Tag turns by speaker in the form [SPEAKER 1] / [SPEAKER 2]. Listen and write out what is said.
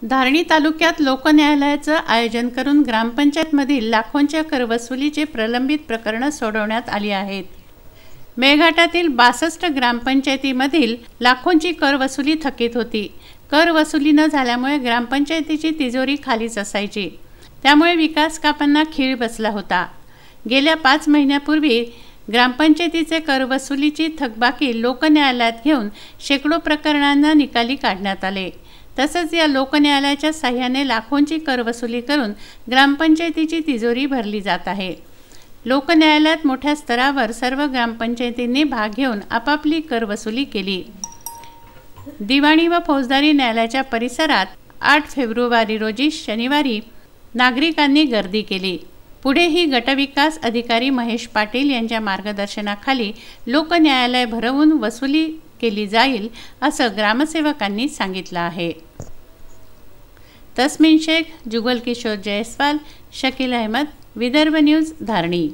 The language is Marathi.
[SPEAKER 1] धारणी तालुक्यात लोकन्यायालयाचं आयोजन करून ग्रामपंचायतमधील लाखोंच्या करवसुलीचे प्रलंबित प्रकरणं सोडवण्यात आली आहेत। मेळघाटातील 62 ग्रामपंचायतीमधील लाखोंची करवसुली थकीत होती। करवसुली न झाल्यामुळे ग्रामपंचायतीची तिजोरी खालीच असायची, त्यामुळे विकास कामांना खीळ बसला होता। गेल्या 5 महिन्यापूर्वी ग्रामपंचायतीचे करवसुलीची थकबाकी लोकन्यायालयात घेऊन शेकडो प्रकरणांना निकाली काढण्यात आले। तसंच या लोकन्यायालयाच्या साह्याने लाखोंची करवसुली करून ग्रामपंचायतीची तिजोरी भरली जात आहे। लोकन्यायालयात मोठ्या स्तरावर सर्व ग्रामपंचायतींनी भाग घेऊन आपापली करवसुली केली। दिवाणी व फौजदारी न्यायालयाच्या परिसरात 8 फेब्रुवारी रोजी शनिवारी नागरिकांनी गर्दी केली। पुढेही गटविकास अधिकारी महेश पाटील यांच्या मार्गदर्शनाखाली लोकन्यायालय भरवून वसुली केली जाईल असं ग्रामसेवकांनी सांगितलं आहे। तस्मीन शेख, जुगल किशोर जयस्वाल, शकील अहमद, विदर्भ न्यूज, धारणी।